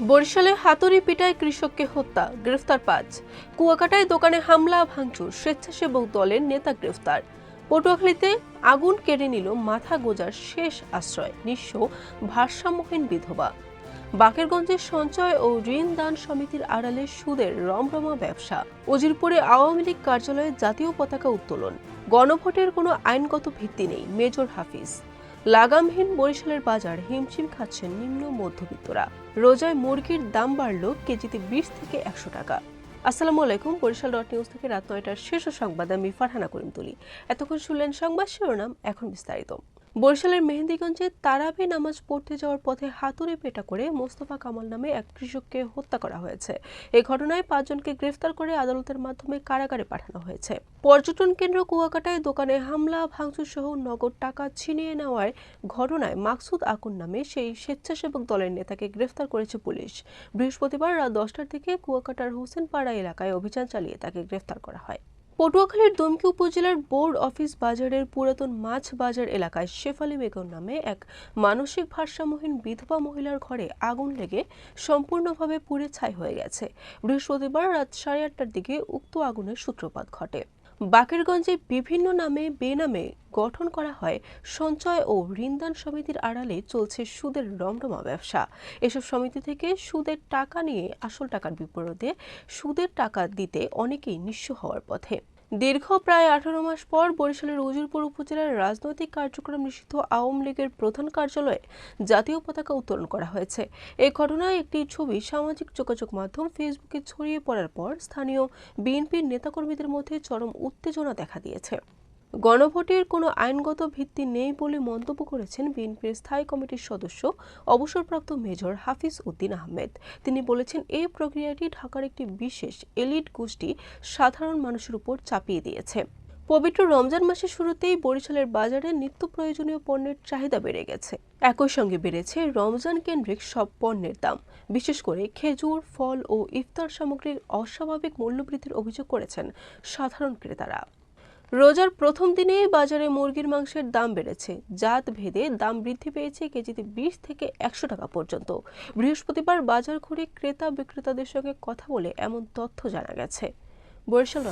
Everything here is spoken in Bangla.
বরিশালে হাতুড়ি পিটায় কৃষককে হত্যা, গ্রেফতার ৫। কুয়াকাটায় দোকানে হামলা ভাঙচুর, স্বেচ্ছাসেবক দলের নেতা গ্রেফতার। পটুয়াখালীতে আগুন কেড়ে নিল মাথা গোঁজার শেষ আশ্রয়, নিঃস্ব ভারসাম্যহীন বিধবা। বাকেরগঞ্জের সঞ্চয় ও ঋণ দান সমিতির আড়ালে সুদের রমরমা ব্যবসা। উজিরপুরে আওয়ামী লীগ কার্যালয়ে জাতীয় পতাকা উত্তোলন। গণভোটের কোনো আইনগত ভিত্তি নেই, মেজর হাফিজ। লাগামহীন বরিশালের বাজার, হিমশিম খাচ্ছেন নিম্ন মধ্যবিত্তরা। রোজায় মুরগির দাম বাড়ল কেজিতে 20 থেকে 100 টাকা। আসসালামু আলাইকুম, বরিশাল.নিউজ থেকে রাত ৯টার শীর্ষ সংবাদ, আমি ফারহানা করিম তুলি। এতক্ষণ শুনলেন সংবাদ শিরোনাম, এখন বিস্তারিত। বরিশালের মেহেন্দিগঞ্জে তারাবি নামাজ পড়তে যাওয়ার পথে হাতুড়ি পেটা করে মোস্তফা কামাল নামে এক কৃষককে হত্যা করা হয়েছে। এই ঘটনায় ৫ জনকে গ্রেফতার করে আদালতের মাধ্যমে কারাগারে পাঠানো হয়েছে। পর্যটন কেন্দ্র কুয়াকাটায় দোকানে হামলা ভাঙচুর সহ নগদ টাকা ছিনিয়ে নেওয়ার ঘটনায় মাকসুদ আকুন নামে সেই স্বেচ্ছাসেবক দলের নেতাকে গ্রেফতার করেছে পুলিশ। বৃহস্পতিবার রাত 10টার দিকে কুয়াকাটার হোসেনপাড়া এলাকায় অভিযান চালিয়ে তাকে গ্রেফতার করা হয়। পটুয়াখালীর দুমকি উপজেলার বোর্ড অফিস বাজারের পুরাতন মাছ বাজার এলাকায় শেফালী বেগম নামে এক মানসিক ভারসাম্যহীন বিধবা মহিলার ঘরে আগুন লেগে সম্পূর্ণভাবে পুড়ে ছাই হয়ে গেছে। বৃহস্পতিবার রাত 8:30টার দিকে উক্ত আগুনের সূত্রপাত ঘটে। বাকেরগঞ্জে বিভিন্ন নামে বেনামে গঠন করা হয় সঞ্চয় ও ঋণদান সমিতির আড়ালে চলছে সুদের রমরমা ব্যবসা। এসব সমিতি থেকে সুদের টাকা নিয়ে আসল টাকার বিপরীতে সুদের টাকা দিতে অনেকেই নিঃস্ব হওয়ার পথে। দীর্ঘ প্রায় 18 মাস পর বরিশালের উজিরপুর উপজেলার রাজনৈতিক কার্যক্রম নিষিদ্ধ আওয়ামী লীগের প্রধান কার্যালয়ে জাতীয় পতাকা উত্তোলন করা হয়েছে। এই ঘটনায় একটি ছবি সামাজিক যোগাযোগ মাধ্যম ফেসবুকে ছড়িয়ে পড়ার পর স্থানীয় বিএনপির নেতাকর্মীদের মধ্যে চরম উত্তেজনা দেখা দিয়েছে। গণভোটের কোনো আইনগত ভিত্তি নেই বলে মন্তব্য করেছেন বিএনপির স্থায়ী কমিটির সদস্য অবসরপ্রাপ্ত মেজর হাফিজ উদ্দিন আহমেদ। তিনি বলেছেন, এই প্রক্রিয়াটি ঢাকার একটি বিশেষ এলিট গোষ্ঠী সাধারণ মানুষের উপর চাপিয়ে দিয়েছে। পবিত্র রমজান মাসের শুরুতেই বরিশালের বাজারে নিত্য প্রয়োজনীয় পণ্যের চাহিদা বেড়ে গেছে। একই সঙ্গে বেড়েছে রমজান কেন্দ্রিক সব পণ্যের দাম। বিশেষ করে খেজুর, ফল ও ইফতার সামগ্রীর অস্বাভাবিক মূল্যবৃদ্ধির অভিযোগ করেছেন সাধারণ ক্রেতারা। রোজার প্রথম দিনেই বাজারে মুরগির মাংসের দাম বেড়েছে। জাত ভেদে দাম বৃদ্ধি পেয়েছে কেজিতে 20 থেকে 100 টাকা পর্যন্ত। বৃহস্পতিবার বাজার ঘুরে ক্রেতা বিক্রেতাদের সঙ্গে কথা বলে এমন তথ্য জানা গেছে। বরিশাল।